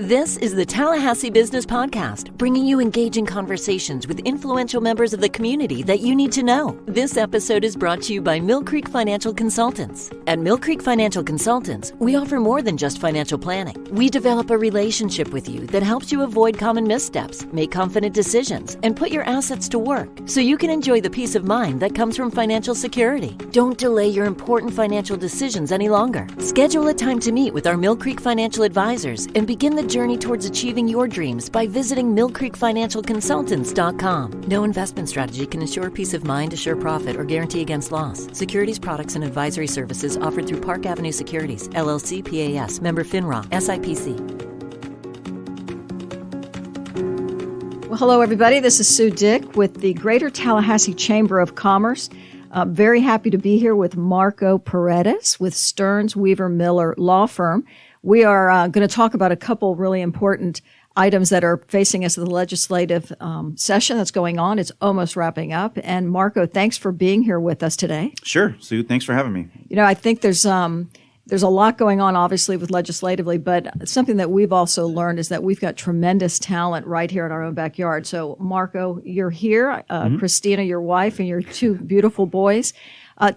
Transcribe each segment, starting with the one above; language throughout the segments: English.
This is the Tallahassee Business Podcast, bringing you engaging conversations with influential members of the community that you need to know. This episode is brought to you by Mill Creek Financial Consultants. At Mill Creek Financial Consultants, we offer more than just financial planning. We develop a relationship with you that helps you avoid common missteps, make confident decisions, and put your assets to work so you can enjoy the peace of mind that comes from financial security. Don't delay your important financial decisions any longer. Schedule a time to meet with our Mill Creek Financial Advisors and begin the journey towards achieving your dreams by visiting millcreekfinancialconsultants.com. No investment strategy can ensure peace of mind, assure profit, or guarantee against loss. Securities, products, and advisory services offered through Park Avenue Securities, LLC, PAS, member FINRA, SIPC. Well, hello, everybody. This is Sue Dick with the Greater Tallahassee Chamber of Commerce. Very happy to be here with Marco Paredes with Stearns, Weaver, Miller Law Firm. We are going to talk about a couple really important items that are facing us in the legislative session that's going on. It's almost wrapping up. And Marco, thanks for being here with us today. Sure, Sue. Thanks for having me. You know, I think there's a lot going on, obviously, with legislatively, but something that we've also learned is that we've got tremendous talent right here in our own backyard. So, Marco, you're here. Christina, your wife, and your two beautiful boys.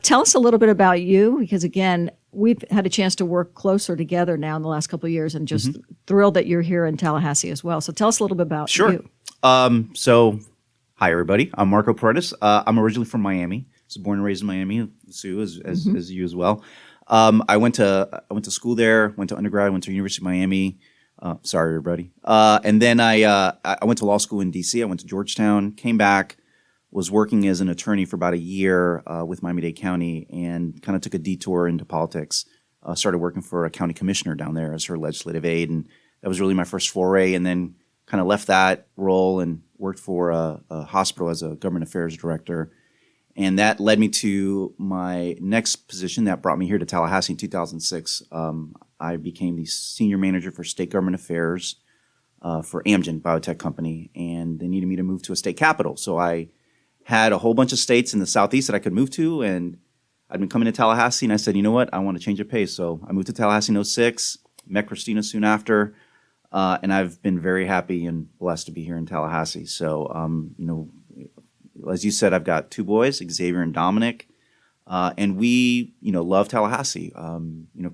Tell us a little bit about you, because, again, we've had a chance to work closer together now in the last couple of years, and just thrilled that you're here in Tallahassee as well. So tell us a little bit about you. So, hi, everybody. I'm Marco Paredes. I'm originally from Miami. I was born and raised in Miami, Sue, as you as well. I went to school there, went to undergrad, went to University of Miami. Sorry, everybody. And then I went to law school in D.C. I went to Georgetown, came back, was working as an attorney for about a year with Miami-Dade County, and kind of took a detour into politics. Started working for a county commissioner down there as her legislative aide, and that was really my first foray. And then kind of left that role and worked for a hospital as a government affairs director. And that led me to my next position that brought me here to Tallahassee in 2006. I became the senior manager for state government affairs for Amgen Biotech Company, and they needed me to move to a state capital. So I had a whole bunch of states in the southeast that I could move to, and I'd been coming to Tallahassee, and I said, you know what, I want to change of pace. So I moved to Tallahassee in 2006, met Christina soon after, and I've been very happy and blessed to be here in Tallahassee. So, as you said, I've got two boys, Xavier and Dominic, and we, love Tallahassee.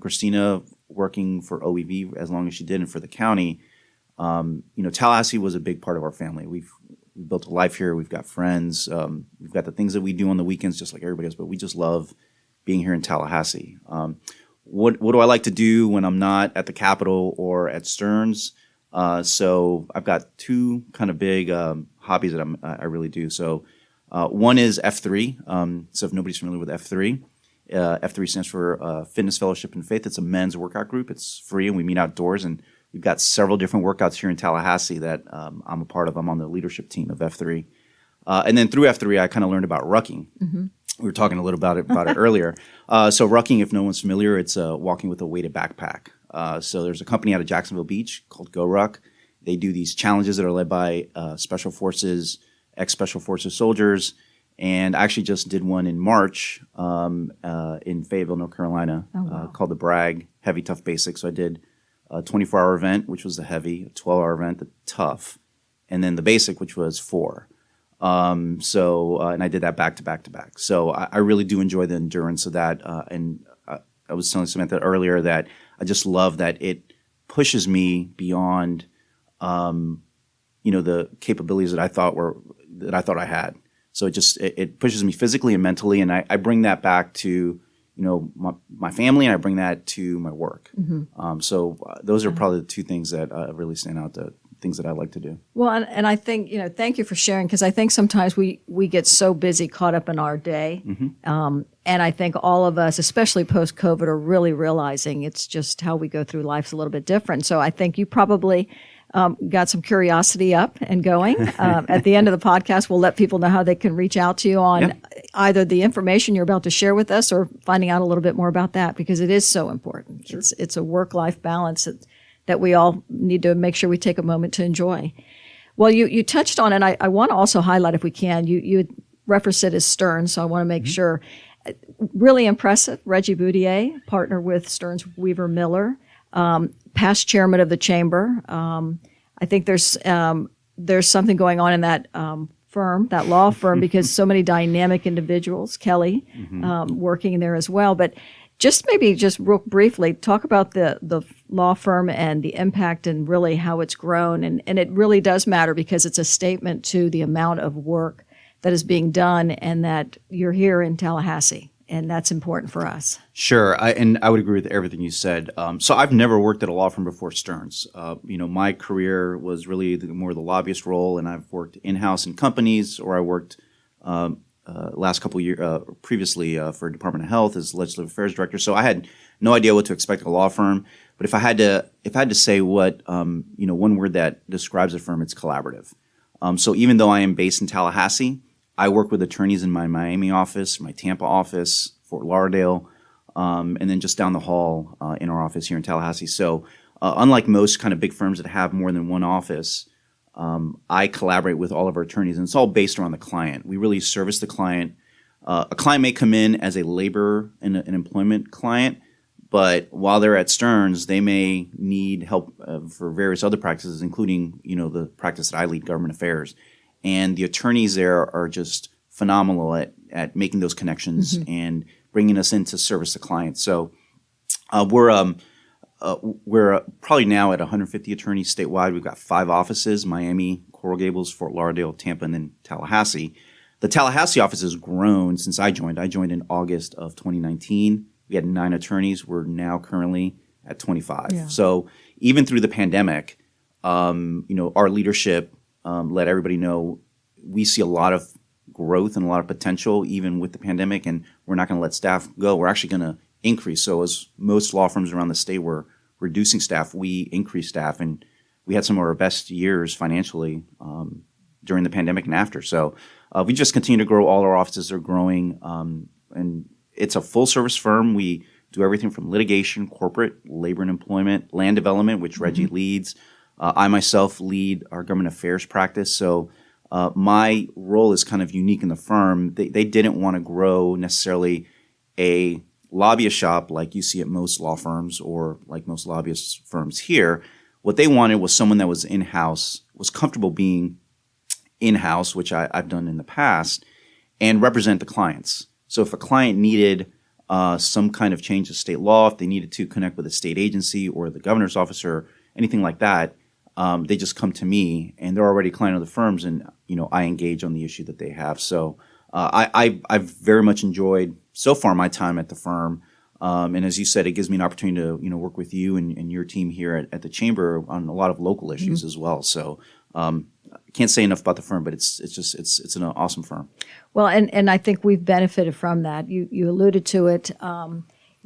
Christina working for OEV as long as she did and for the county, Tallahassee was a big part of our family. We've built a life here. We've got friends. We've got the things that we do on the weekends just like everybody else, but we just love being here in Tallahassee. What do I like to do when I'm not at the Capitol or at Stearns? So I've got two kind of big hobbies that I really do. So one is F3. So if nobody's familiar with F3, F3 stands for Fitness Fellowship and Faith. It's a men's workout group. It's free, and we meet outdoors, and we've got several different workouts here in Tallahassee that I'm a part of. I'm on the leadership team of F3. And then through F3, I kind of learned about rucking. Mm-hmm. We were talking a little about it earlier. So rucking, if no one's familiar, it's walking with a weighted backpack. So there's a company out of Jacksonville Beach called Go Ruck. They do these challenges that are led by Special Forces, ex-Special Forces soldiers. And I actually just did one in March in Fayetteville, North Carolina, called the Bragg Heavy Tough Basics. So I did a 24-hour event, which was the heavy, a 12-hour event, the tough, and then the basic, which was 4. And I did that back to back to back. So I really do enjoy the endurance of that. And I was telling Samantha earlier that I just love that it pushes me beyond, the capabilities that I thought I had. So it pushes me physically and mentally, and I bring that back to my family, and I bring that to my work. Mm-hmm. So those are probably the two things that really stand out, the things that I like to do. Well, and I think, thank you for sharing, because I think sometimes we get so busy, caught up in our day. Mm-hmm. And I think all of us, especially post-COVID, are really realizing it's just how we go through life's a little bit different. So I think you probably got some curiosity up and going. At the end of the podcast, we'll let people know how they can reach out to you on either the information you're about to share with us or finding out a little bit more about that, because it is so important. Sure. It's a work-life balance that we all need to make sure we take a moment to enjoy. Well, you touched on, and I want to also highlight, if we can, you referenced it as Stearns, so I want to make sure. Really impressive. Reggie Boudier, partner with Stearns, Weaver, Miller. past chairman of the chamber. I think there's something going on in that firm, that law firm, because so many dynamic individuals, Kelly, working in there as well. But just real briefly, talk about the law firm and the impact and really how it's grown. And it really does matter because it's a statement to the amount of work that is being done and that you're here in Tallahassee. And that's important for us. Sure, I would agree with everything you said. So I've never worked at a law firm before Stearns. My career was really more the lobbyist role, and I've worked in-house in companies, or I worked last couple of years previously for Department of Health as Legislative Affairs Director. So I had no idea what to expect at a law firm. But if I had to say what one word that describes a firm, it's collaborative. So even though I am based in Tallahassee, I work with attorneys in my Miami office, my Tampa office, Fort Lauderdale, and then just down the hall in our office here in Tallahassee. So unlike most kind of big firms that have more than one office, I collaborate with all of our attorneys, and it's all based around the client. We really service the client. A client may come in as a labor and an employment client, but while they're at Stearns, they may need help for various other practices, including the practice that I lead, government affairs. And the attorneys there are just phenomenal at making those connections and bringing us in to service the client. So we're probably now at 150 attorneys statewide. We've got 5 offices: Miami, Coral Gables, Fort Lauderdale, Tampa, and then Tallahassee. The Tallahassee office has grown since I joined. I joined in August of 2019. We had 9 attorneys. We're now currently at 25. Yeah. So even through the pandemic, our leadership let everybody know we see a lot of growth and a lot of potential even with the pandemic, and we're not going to let staff go. We're actually going to increase. So as most law firms around the state were reducing staff, we increased staff, and we had some of our best years financially during the pandemic and after. So we just continue to grow. All our offices are growing, and it's a full-service firm. We do everything from litigation, corporate, labor and employment, land development, which Reggie leads. I myself lead our government affairs practice. So my role is kind of unique in the firm. They didn't want to grow necessarily a lobbyist shop like you see at most law firms or like most lobbyist firms here. What they wanted was someone that was in-house, was comfortable being in-house, which I've done in the past, and represent the clients. So if a client needed some kind of change of state law, if they needed to connect with a state agency or the governor's office or anything like that, they just come to me, and they're already a client of the firms, and I engage on the issue that they have. So I've very much enjoyed so far my time at the firm, and as you said, it gives me an opportunity to work with you and your team here at the chamber on a lot of local issues as well. So I can't say enough about the firm, but it's an awesome firm. Well, and I think we've benefited from that. You alluded to it.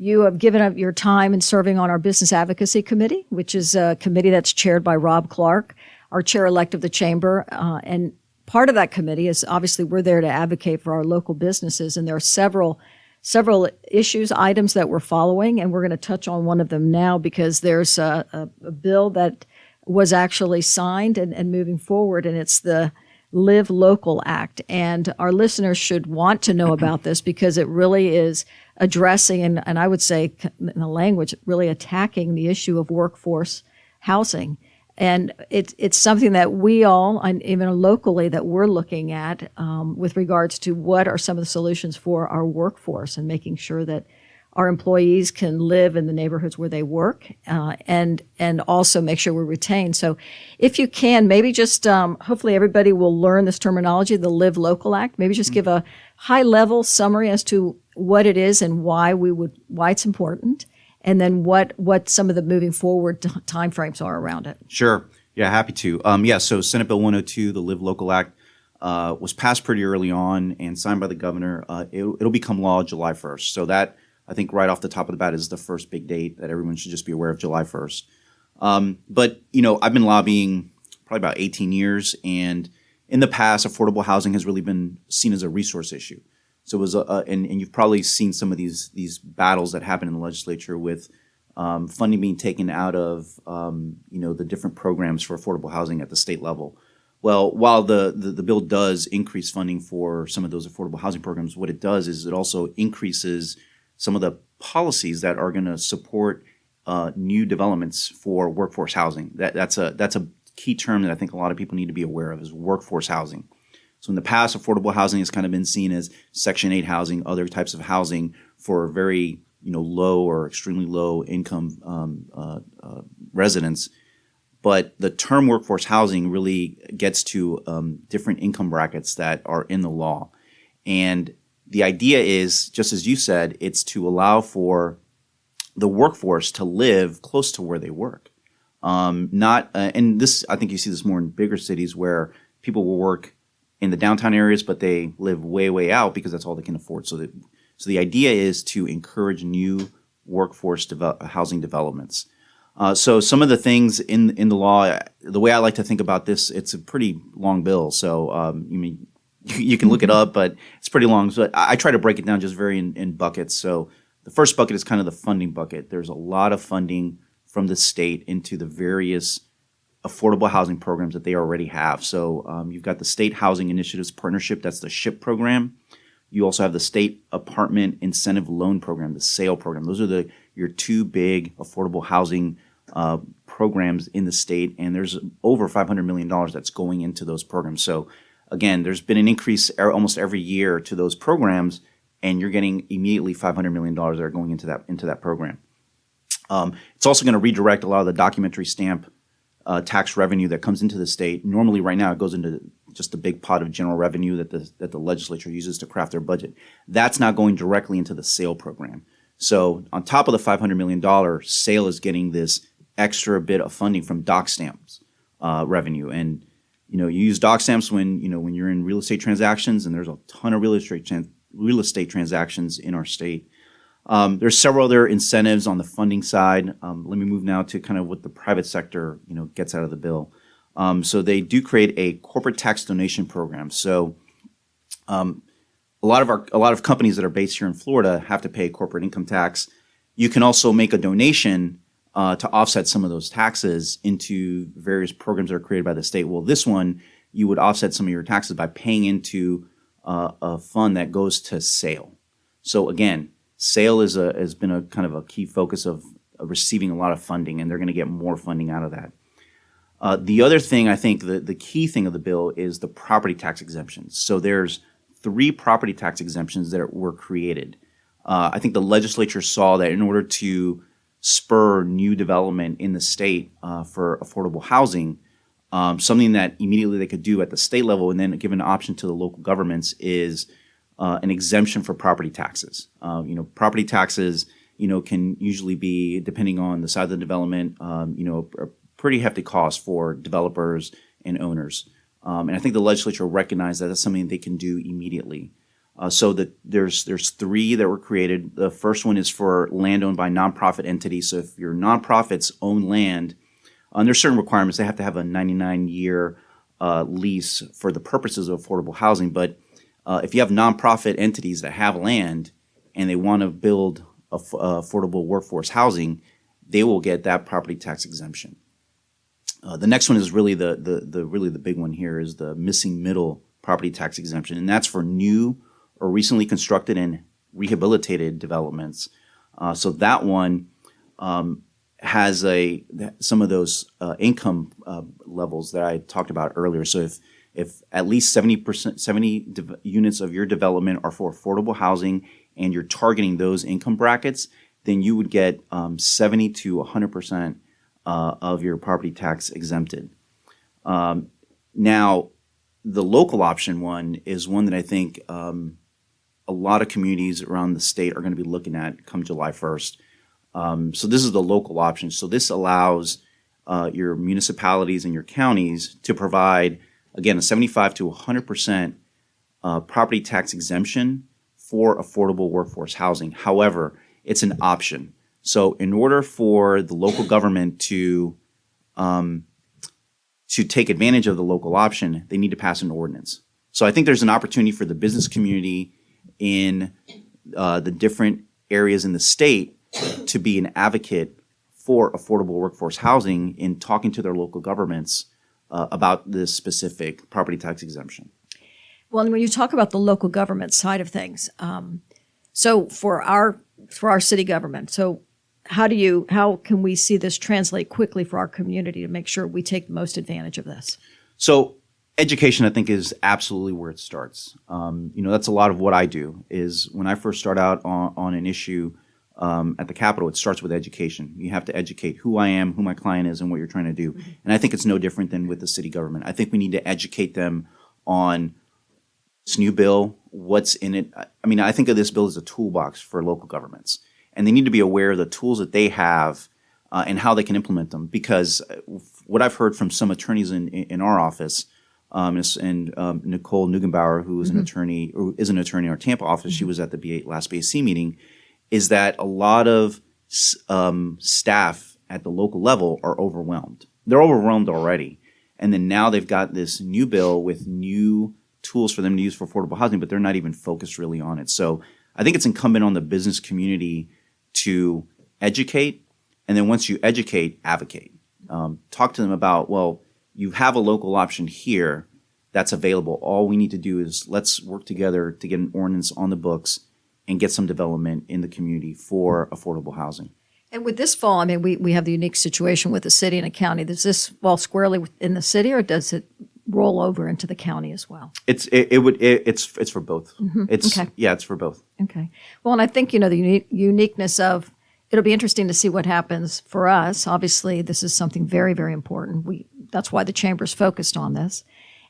You have given up your time in serving on our Business Advocacy Committee, which is a committee that's chaired by Rob Clark, our chair-elect of the chamber. And part of that committee is obviously we're there to advocate for our local businesses. And there are several items that we're following, and we're going to touch on one of them now because there's a bill that was actually signed and moving forward, and it's the Live Local Act. And our listeners should want to know about this because it really is addressing, and I would say in the language, really attacking the issue of workforce housing. And it's something that we all, and even locally, that we're looking at with regards to what are some of the solutions for our workforce and making sure that our employees can live in the neighborhoods where they work and also make sure we're retained. So if you can, maybe just hopefully everybody will learn this terminology, the Live Local Act. Maybe just give a high-level summary as to what it is and why it's important, and then what some of the moving forward timeframes are around it. Sure. Yeah, happy to. So Senate Bill 102, the Live Local Act, was passed pretty early on and signed by the governor. It'll become law July 1st. So that, I think right off the top of the bat, is the first big date that everyone should just be aware of, July 1st. But I've been lobbying probably about 18 years, and in the past, affordable housing has really been seen as a resource issue. So it was, and you've probably seen some of these battles that happen in the legislature with funding being taken out of the different programs for affordable housing at the state level. Well, while the bill does increase funding for some of those affordable housing programs, what it does is it also increases some of the policies that are going to support new developments for workforce housing. That's a key term that I think a lot of people need to be aware of is workforce housing. So in the past, affordable housing has kind of been seen as Section 8 housing, other types of housing for very low or extremely low income residents. But the term workforce housing really gets to different income brackets that are in the law. And the idea is, just as you said, it's to allow for the workforce to live close to where they work. And this, I think you see this more in bigger cities where people will work in the downtown areas, but they live way, way out because that's all they can afford. So the idea is to encourage new workforce housing developments. So some of the things in the law, the way I like to think about this, it's a pretty long bill. So you can look it up, but it's pretty long. So I try to break it down just very in buckets. So the first bucket is kind of the funding bucket. There's a lot of funding from the state into the various affordable housing programs that they already have. So you've got the State Housing Initiatives Partnership, that's the SHIP program. You also have the State Apartment Incentive Loan Program, the SALE program. Those are your two big affordable housing programs in the state, and there's over $500 million that's going into those programs. So again, there's been an increase almost every year to those programs, and you're getting immediately $500 million that are going into that program. It's also going to redirect a lot of the documentary stamp tax revenue that comes into the state. Normally, right now, it goes into just a big pot of general revenue that the legislature uses to craft their budget. That's now going directly into the SALE program. So on top of the $500 million, SALE is getting this extra bit of funding from doc stamps revenue. And you use doc stamps when you're in real estate transactions, and there's a ton of real estate transactions in our state. There's several other incentives on the funding side. Let me move now to kind of what the private sector gets out of the bill. So they do create a corporate tax donation program. So a lot of companies that are based here in Florida have to pay corporate income tax. You can also make a donation to offset some of those taxes into various programs that are created by the state. Well, this one, you would offset some of your taxes by paying into a fund that goes to SALE. So again, SALE has been a kind of a key focus of receiving a lot of funding, and they're going to get more funding out of that. The other thing, I think, the key thing of the bill is the property tax exemptions. So there's 3 property tax exemptions that were created. I think the legislature saw that in order to spur new development in the state for affordable housing, something that immediately they could do at the state level and then give an option to the local governments is an exemption for property taxes. Property taxes, can usually be, depending on the size of the development, a pretty hefty cost for developers and owners. And I think the legislature recognized that that's something they can do immediately. So that there's 3 that were created. The first one is for land owned by nonprofit entities. So if your nonprofits own land, there's certain requirements. They have to have a 99-year lease for the purposes of affordable housing. But if you have nonprofit entities that have land and they want to build affordable workforce housing, they will get that property tax exemption. The next one is really the big one here is the missing middle property tax exemption, and that's for new or recently constructed and rehabilitated developments. So that one has some of those income levels that I talked about earlier. So if at least 70 units of your development are for affordable housing and you're targeting those income brackets, then you would get 70 to 100% of your property tax exempted. Now, the local option one is one that I think a lot of communities around the state are going to be looking at come July 1st. So this is the local option. So this allows your municipalities and your counties to provide, again, a 75 to 100% property tax exemption for affordable workforce housing. However, it's an option. So in order for the local government to take advantage of the local option, they need to pass an ordinance. So I think there's an opportunity for the business community in the different areas in the state to be an advocate for affordable workforce housing in talking to their local governments about this specific property tax exemption. Well, and when you talk about the local government side of things, so for our city government, so how can we see this translate quickly for our community to make sure we take the most advantage of this? So education, I think, is absolutely where it starts. That's a lot of what I do is when I first start out on an issue at the Capitol, it starts with education. You have to educate who I am, who my client is, and what you're trying to do. Mm-hmm. And I think it's no different than with the city government. I think we need to educate them on this new bill, what's in it. I mean, I think of this bill as a toolbox for local governments. And they need to be aware of the tools that they have and how they can implement them. Because what I've heard from some attorneys in our office, and Nicole Neugenbauer, who is an attorney in our Tampa office, she was at the last BAC meeting, is that a lot of staff at the local level are overwhelmed. They're overwhelmed already. And then now they've got this new bill with new tools for them to use for affordable housing, but they're not even focused really on it. So I think it's incumbent on the business community to educate. And then once you educate, advocate. Talk to them about, well, you have a local option here that's available. All we need to do is let's work together to get an ordinance on the books and get some development in the community for affordable housing. And with this fall, I mean, we have the unique situation with the city and a county. Does this fall squarely in the city, or does it roll over into the county as well? It's for both. Mm-hmm. It's for both. Okay. Well, and I think the uniqueness of it'll be interesting to see what happens for us. Obviously, this is something very, very important. That's why the chamber's focused on this,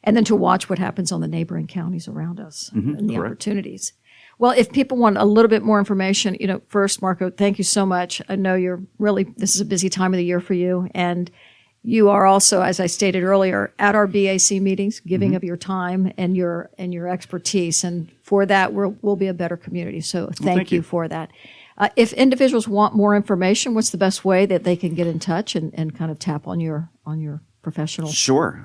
and then to watch what happens on the neighboring counties around us and the opportunities. Well, if people want a little bit more information, first, Marco, thank you so much. I know this is a busy time of the year for you. And you are also, as I stated earlier, at our BAC meetings, giving of your time and your expertise. And for that, we'll be a better community. So thank you for that. If individuals want more information, what's the best way that they can get in touch and kind of tap on your professional? Sure.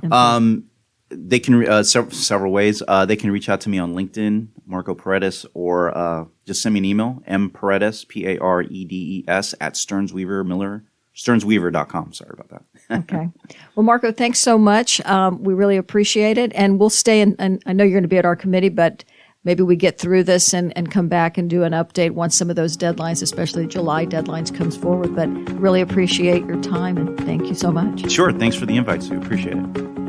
They can several ways. They can reach out to me on LinkedIn, Marco Paredes, or just send me an email, mparedes, Paredes, at StearnsWeaver.com. Sorry about that. Okay. Well, Marco, thanks so much. We really appreciate it. And we'll stay in, and I know you're going to be at our committee, but maybe we get through this and come back and do an update once some of those deadlines, especially July deadlines, comes forward. But really appreciate your time, and thank you so much. Sure. Thanks for the invite, Sue. Appreciate it.